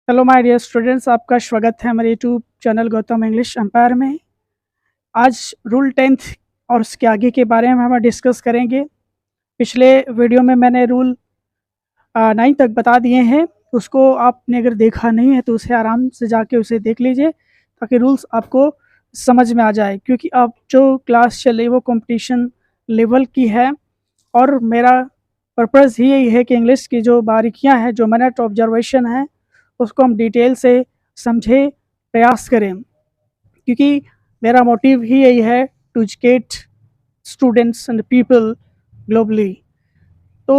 Hello my dear students, आपका स्वागत है हमारे YouTube channel Gautam English empire में। आज रूल 10th और उसके आगे के बारे में हम डिस्कस करेंगे। पिछले वीडियो में मैंने रूल 9 तक बता दिए हैं। उसको आपने अगर देखा नहीं है तो उसे आराम से जाके उसे देख लीजिए ताकि रूल्स आपको समझ में आ जाए, क्योंकि अब जो क्लास चल रही वो कंपटीशन लेवल की है और मेरा पर्पज़ ही यही है कि इंग्लिश की जो बारीकियां हैं, जो मिनट ऑब्जर्वेशन है, उसको हम डिटेल से समझे, प्रयास करें, क्योंकि मेरा मोटिव ही यही है to educate students and people globally. तो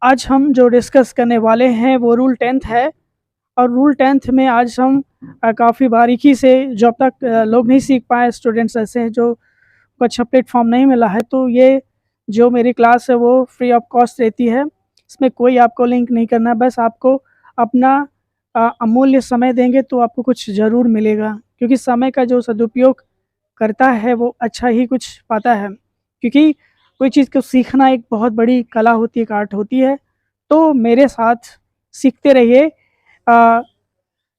आज हम जो डिस्कस करने वाले हैं वो रूल 10th है। और रूल 10th में आज हम काफ़ी बारीकी से, जो अब तक लोग नहीं सीख पाए, स्टूडेंट्स ऐसे हैं जो को अच्छा प्लेटफॉर्म नहीं मिला है, तो ये जो मेरी क्लास है वो फ्री ऑफ कॉस्ट रहती है। इसमें कोई आपको लिंक नहीं करना, बस आपको अपना अमूल्य समय देंगे तो आपको कुछ ज़रूर मिलेगा, क्योंकि समय का जो सदुपयोग करता है वो अच्छा ही कुछ पाता है। क्योंकि कोई चीज़ को सीखना एक बहुत बड़ी कला होती है, एक आर्ट होती है। तो मेरे साथ सीखते रहिए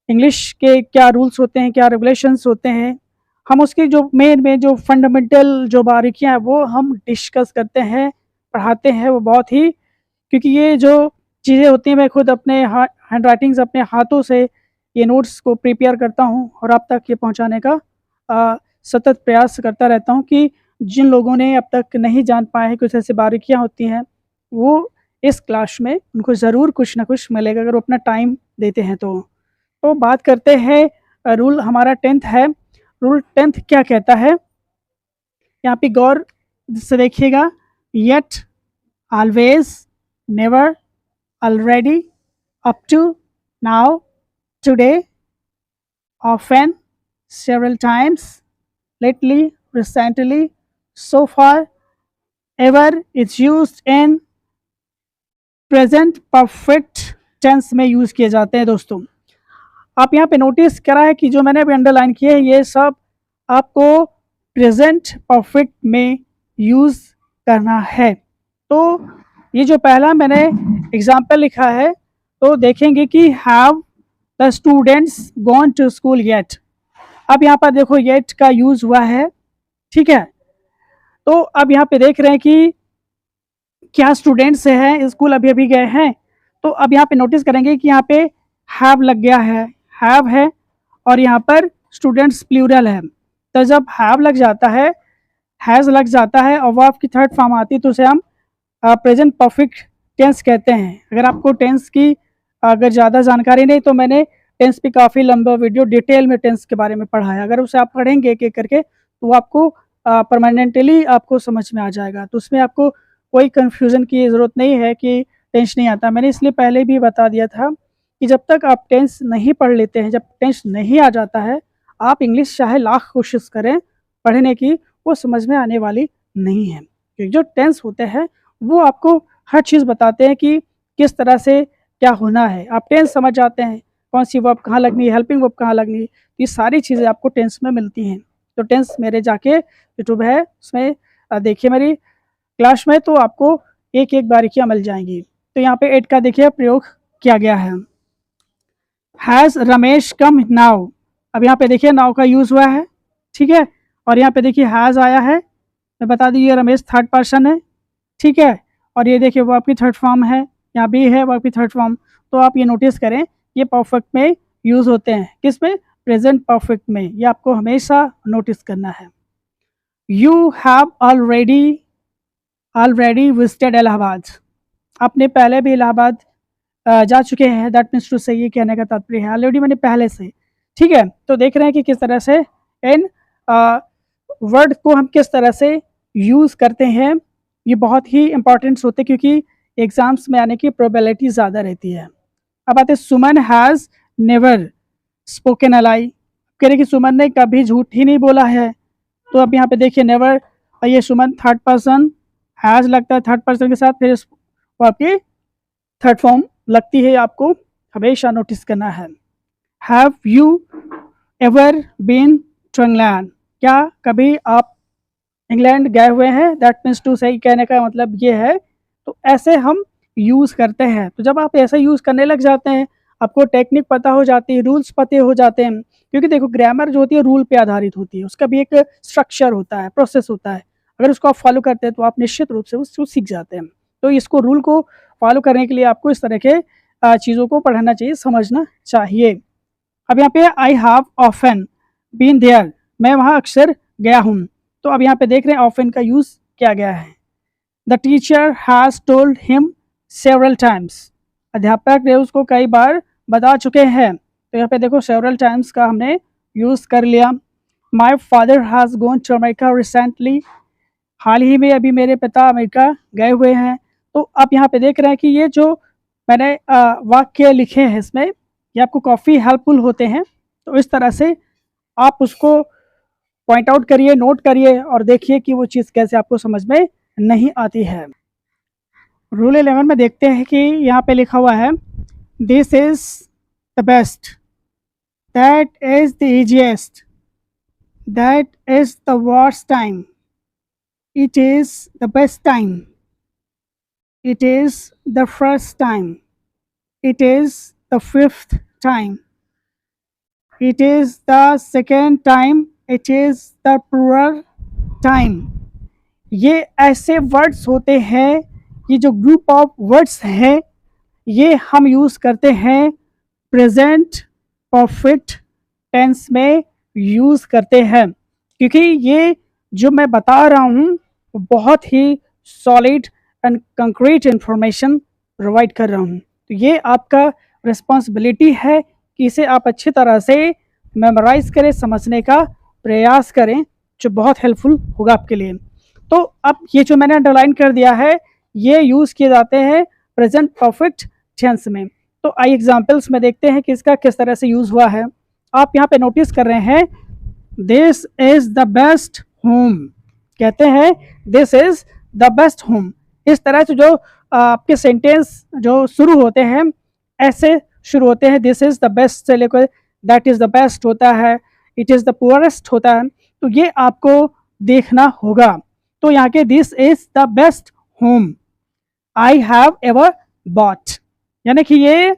इंग्लिश के क्या रूल्स होते हैं, क्या रेगुलेशंस होते हैं। हम उसकी जो मेन में जो फंडामेंटल जो बारीकियां हैं वो हम डिस्कस करते हैं, पढ़ाते हैं। वो बहुत ही, क्योंकि ये जो चीज़ें होती हैं, मैं खुद अपने हैंड राइटिंग्स अपने हाथों से ये नोट्स को प्रिपेयर करता हूँ और आप तक ये पहुँचाने का सतत प्रयास करता रहता हूँ कि जिन लोगों ने अब तक नहीं जान पाए हैं कुछ ऐसी बारीकियाँ होती हैं, वो इस क्लास में उनको ज़रूर कुछ ना कुछ मिलेगा अगर वो अपना टाइम देते हैं तो बात करते हैं। रूल हमारा 10th है। रूल 10th क्या कहता है, यहाँ पे गौर से देखिएगा। Yet, always, never, already, up to, now, today, often, several times, lately, recently, so far, ever is used in present perfect tense में यूज़ किए जाते हैं। दोस्तों, आप यहाँ पे नोटिस करा है कि जो मैंने अभी अंडरलाइन किए हैं ये सब आपको प्रेजेंट परफेक्ट में यूज़ करना है। तो ये जो पहला मैंने एग्जाम्पल लिखा है, तो देखेंगे कि have the students gone to school yet. अब यहाँ पर देखो येट का यूज़ हुआ है, ठीक है। तो अब यहाँ पे देख रहे हैं कि क्या स्टूडेंट्स हैं स्कूल अभी अभी गए हैं। तो अब यहाँ पे नोटिस करेंगे कि यहाँ पे हैव लग गया है, हैव है, और यहाँ पर स्टूडेंट्स प्लूरल है। तो जब हैव लग जाता है, हैज़ लग जाता है और वर्ब की थर्ड फॉर्म आती है तो उसे हम प्रेजेंट परफेक्ट टेंस कहते हैं। अगर आपको टेंस की अगर ज़्यादा जानकारी नहीं तो मैंने टेंस पे काफ़ी लंबा वीडियो डिटेल में टेंस के बारे में पढ़ा है। अगर उसे आप पढ़ेंगे एक एक करके तो वो आपको परमानेंटली आपको समझ में आ जाएगा। तो उसमें आपको कोई कन्फ्यूज़न की ज़रूरत नहीं है कि टेंस नहीं आता। मैंने इसलिए पहले भी बता दिया था कि जब तक आप टेंस नहीं पढ़ लेते हैं, जब टेंस नहीं आ जाता है, आप इंग्लिश चाहे लाख कोशिश करें पढ़ने की, वो समझ में आने वाली नहीं है। क्योंकि जो टेंस होते हैं वो आपको हर चीज़ बताते हैं कि किस तरह से क्या होना है। आप टेंस समझ जाते हैं, कौन सी वर्ब कहाँ लगनी है, हेल्पिंग वर्ब कहाँ लगनी है, ये सारी चीज़ें आपको टेंस में मिलती हैं। तो टेंस मेरे जाके यूट्यूब है उसमें देखिए मेरी क्लास में, तो आपको एक एक बारीकियाँ मिल जाएंगी। तो यहाँ पे एट का देखिए प्रयोग किया गया है। Has Ramesh come now. अब यहाँ पे देखिए नाउ का यूज़ हुआ है, ठीक है। और यहाँ पे देखिए हैज़ आया है, मैं बता दी ये रमेश थर्ड पर्सन है, ठीक है। और ये देखिए वर्ब की थर्ड फॉर्म है, यहाँ भी है वर्ब की थर्ड फॉर्म। तो आप ये नोटिस करें ये परफेक्ट में यूज़ होते हैं, किस में, प्रेजेंट परफेक्ट में। ये आपको हमेशा नोटिस करना है। You have already visited Allahabad. आपने पहले भी इलाहाबाद जा चुके हैं, दैट मीन्स टू से ये कहने का तात्पर्य है ऑलरेडी मैंने पहले से, ठीक है। तो देख रहे हैं कि किस तरह से इन वर्ड को हम किस तरह से यूज़ करते हैं। ये बहुत ही इंपॉर्टेंट्स होते हैं क्योंकि एग्जाम्स में आने की प्रोबेबिलिटी ज़्यादा रहती है। अब आते सुमन हैज़ नेवर स्पोकन अ लाई। कह रहे कि सुमन ने कभी झूठ ही नहीं बोला है। तो अब यहाँ पे देखिए नेवर, और ये सुमन थर्ड पर्सन, हैज़ लगता है थर्ड पर्सन के साथ, फिर वो आपकी थर्ड फॉर्म लगती है, आपको हमेशा नोटिस करना है। Have you ever been to England. क्या कभी आप इंग्लैंड गए हुए हैं, दैट मीन्स टू सही कहने का मतलब ये है। तो ऐसे हम यूज़ करते हैं। तो जब आप ऐसे यूज़ करने लग जाते हैं, आपको टेक्निक पता हो जाती है, रूल्स पते हो जाते हैं, क्योंकि देखो ग्रामर जो होती है रूल पे आधारित होती है, उसका भी एक स्ट्रक्चर होता है, प्रोसेस होता है। अगर उसको आप फॉलो करते हैं तो आप निश्चित रूप से उसको सीख जाते हैं। तो इसको रूल को फॉलो करने के लिए आपको इस तरह के चीज़ों को पढ़ना चाहिए, समझना चाहिए। अब यहाँ पे I have often been there, मैं वहाँ अक्सर गया हूँ। तो अब यहाँ पे देख रहे हैं ऑफन का यूज़ किया गया है। The teacher has told him several times, अध्यापक ने उसको कई बार बता चुके हैं। तो यहाँ पे देखो सेवरल टाइम्स का हमने यूज़ कर लिया। My father has gone to America recently, हाल ही में अभी मेरे पिता अमेरिका गए हुए हैं। तो आप यहाँ पे देख रहे हैं कि ये जो मैंने वाक्य लिखे हैं इसमें, ये आपको काफ़ी हेल्पफुल होते हैं। तो इस तरह से आप उसको पॉइंट आउट करिए, नोट करिए और देखिए कि वो चीज़ कैसे आपको समझ में नहीं आती है। रूल 11 में देखते हैं कि यहाँ पे लिखा हुआ है this is the best, that is the easiest, that is the worst time, it is the best time, it is the first time, it is the fifth time, it is the second time, it is the plural time. ये ऐसे words होते हैं, ये जो group of words हैं ये हम use करते हैं प्रेजेंट परफेक्ट टेंस में यूज़ करते हैं, क्योंकि ये जो मैं बता रहा हूँ वो बहुत ही solid and concrete information provide कर रहा हूँ। तो ये आपका रिस्पॉन्सिबिलिटी है कि इसे आप अच्छी तरह से मेमोराइज करें, समझने का प्रयास करें, जो बहुत हेल्पफुल होगा आपके लिए। तो अब ये जो मैंने अंडरलाइन कर दिया है ये यूज़ किए जाते हैं प्रेजेंट परफेक्ट टेंस में। तो आई एग्जाम्पल्स में देखते हैं कि इसका किस तरह से यूज़ हुआ है। आप यहाँ पे नोटिस कर रहे हैं this is the best home, कहते हैं this is the best home. इस तरह से जो आपके सेंटेंस जो शुरू होते हैं ऐसे शुरू होते हैं, दिस इज़ द बेस्ट से लेकर दैट इज़ द बेस्ट होता है, इट इज़ द पुअरेस्ट होता है। तो ये आपको देखना होगा। तो यहाँ के this is the best home I have ever bot, यानी कि ये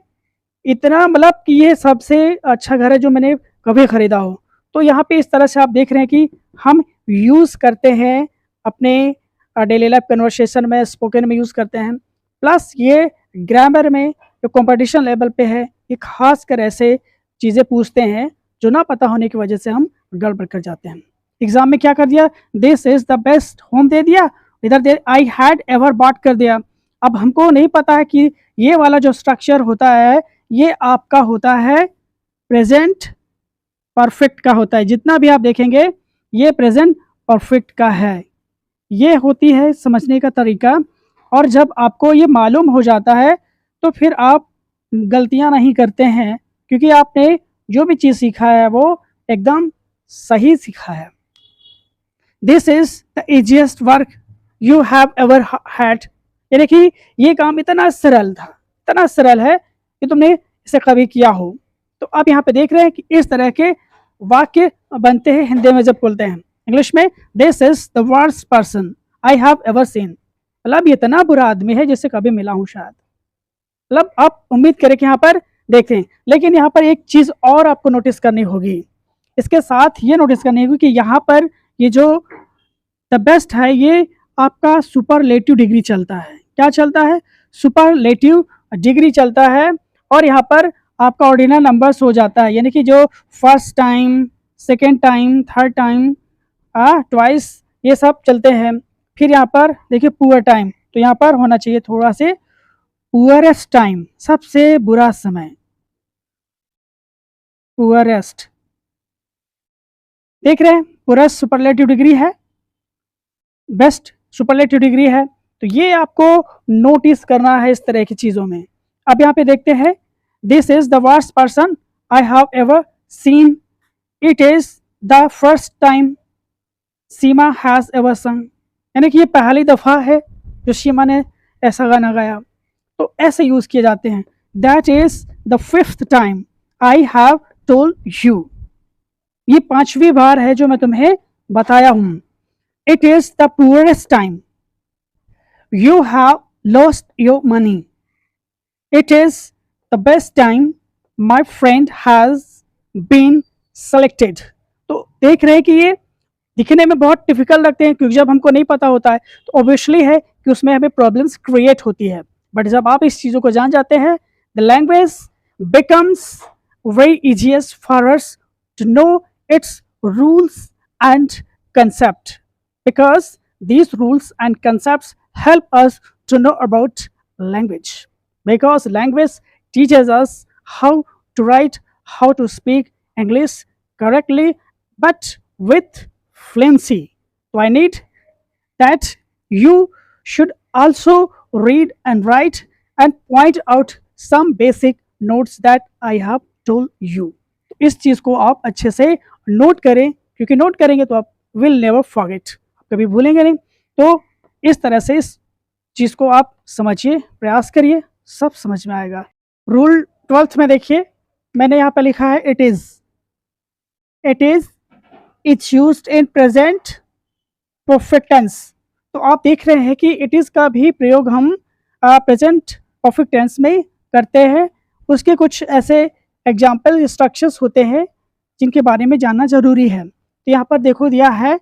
इतना मतलब कि ये सबसे अच्छा घर है जो मैंने कभी ख़रीदा हो। तो यहाँ पे इस तरह से आप देख रहे हैं कि हम यूज़ करते हैं अपने डेली लाइफ कन्वर्सेशन में, स्पोकन में यूज़ करते हैं, प्लस ये ग्रामर में जो कंपटीशन लेवल पे है ये खास कर ऐसे चीज़ें पूछते हैं जो ना पता होने की वजह से हम गड़बड़ कर जाते हैं। एग्जाम में क्या कर दिया, this is the best home दे दिया, इधर दे आई हैड एवर बॉट कर दिया। अब हमको नहीं पता है कि ये वाला जो स्ट्रक्चर होता है ये आपका होता है प्रेजेंट परफेक्ट का होता है। जितना भी आप देखेंगे ये प्रेजेंट परफेक्ट का है। ये होती है समझने का तरीका। और जब आपको ये मालूम हो जाता है तो फिर आप गलतियां नहीं करते हैं, क्योंकि आपने जो भी चीज़ सीखा है वो एकदम सही सीखा है। This is the easiest work you have ever had, यानी कि ये काम इतना सरल था, इतना सरल है कि तुमने इसे कभी किया हो। तो आप यहाँ पे देख रहे हैं कि इस तरह के वाक्य बनते हैं हिंदी में जब बोलते हैं। इंग्लिश में this is the worst person I have ever seen, मतलब ये इतना बुरा आदमी है जिससे कभी मिला हूँ शायद। मतलब आप उम्मीद करें कि यहाँ पर देखें, लेकिन यहाँ पर एक चीज़ और आपको नोटिस करनी होगी। इसके साथ ये नोटिस करनी होगी कि यहाँ पर ये जो द बेस्ट है ये आपका सुपरलेटिव डिग्री चलता है। क्या चलता है, सुपरलेटिव डिग्री चलता है। और यहाँ पर आपका ऑर्डिनल नंबर्स हो जाता है, यानी कि जो first time, second time, third time, twice, ये सब चलते हैं। फिर यहाँ पर देखिए पुअर टाइम, तो यहाँ पर होना चाहिए थोड़ा से पुअरेस्ट टाइम, सबसे बुरा समय, पुअरेस्ट। देख रहे हैं पुअरेस्ट सुपरलेटिव डिग्री है, बेस्ट सुपरलेटिव डिग्री है। तो ये आपको नोटिस करना है इस तरह की चीज़ों में। अब यहाँ पे देखते हैं this is the worst person I have ever seen, it is the first time Seema has ever संग, यानी कि ये पहली दफ़ा है जो सीमा ने ऐसा गाना गाया। तो ऐसे यूज़ किए जाते हैं। That is the fifth time I have told you, ये पांचवी बार है जो मैं तुम्हें बताया हूँ। It is the poorest time you have lost your money. It is the best time my friend has been selected. तो देख रहे हैं कि ये दिखने में बहुत डिफिकल्ट लगते हैं, क्योंकि जब हमको नहीं पता होता है तो ऑब्वियसली है कि उसमें हमें प्रॉब्लम्स क्रिएट होती है। बट जब आप इस चीज़ों को जान जाते हैं, the language becomes very easiest for us to know its rules and concept, because these rules and concepts help us to know about language, because language teaches us how to write, how to speak English correctly, but with fluency. So I need that you should also read and write and point out some basic notes that I have told you. इस चीज़ को आप अच्छे से note करें, क्योंकि note करेंगे तो आप विल नेवर फॉरगेट, कभी भूलेंगे नहीं। तो इस तरह से इस चीज़ को आप समझिए, प्रयास करिए, सब समझ में आएगा। रूल 12th में देखिए, मैंने यहाँ पर लिखा है it is. It's used in present perfect tense. तो आप देख रहे हैं कि इट इज़ का भी प्रयोग हम प्रेजेंट परफेक्ट टेंस में करते हैं। उसके कुछ ऐसे एग्जाम्पल स्ट्रक्चर्स होते हैं जिनके बारे में जानना ज़रूरी है। तो यहाँ पर देखो दिया है,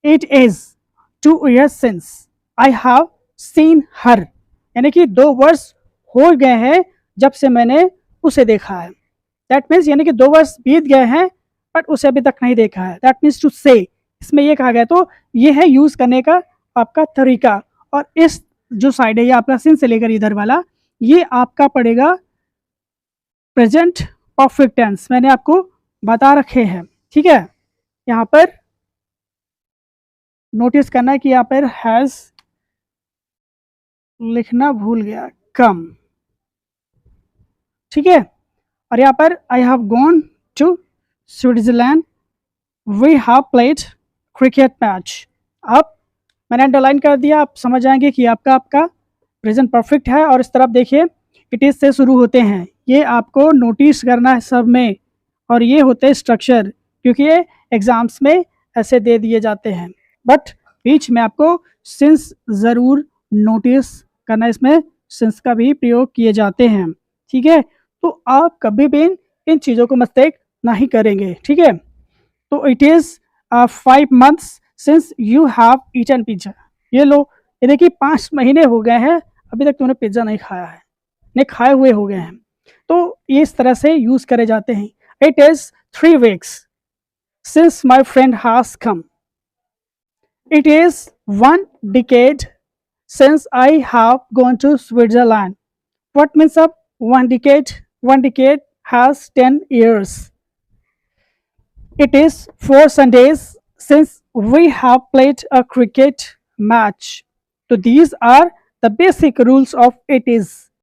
it is 2 years since I have seen हर, यानी कि 2 वर्ष हो गए हैं जब से मैंने उसे देखा है। दैट मीन्स यानी कि 2 वर्ष बीत गए हैं बट उसे अभी तक नहीं देखा है। दैट मीन्स टू से, इसमें ये कहा गया। तो ये है यूज़ करने का आपका तरीका। और इस जो साइड है ये आपका सिंस से लेकर इधर वाला, ये आपका पड़ेगा प्रेजेंट परफेक्ट टेंस, मैंने आपको बता रखे हैं। ठीक है, यहाँ पर नोटिस करना है कि यहाँ पर हैज़ लिखना भूल गया, कम। ठीक है, और यहाँ पर I have gone to Switzerland, we have played cricket match. अब मैंने अंडरलाइन कर दिया, आप समझ जाएंगे कि आपका प्रेजेंट परफेक्ट है। और इस तरफ देखिए, इट इज़ से शुरू होते हैं, ये आपको नोटिस करना है सब में। और ये होते हैं स्ट्रक्चर, क्योंकि ये एग्ज़ाम्स में ऐसे दे दिए जाते हैं। बट बीच में आपको सिंस ज़रूर नोटिस करना, इसमें सिंस का भी प्रयोग किए जाते हैं। ठीक है, तो आप कभी भी इन चीज़ों को मिस्टेक नहीं करेंगे। ठीक है, तो it is 5 months since you have eaten pizza. ये लो, ये देखिए 5 महीने हो गए हैं, अभी तक तुमने पिज्ज़ा नहीं खाया है, नहीं खाए हुए हो गए हैं। तो ये इस तरह से यूज़ करे जाते हैं। It is 3 weeks since my friend has come. It is 1 decade since I have gone to Switzerland. What means of 1 decade? 1 decade has 10 years. It is 4 Sundays since we have played a cricket match. So these are the basic rules of it is.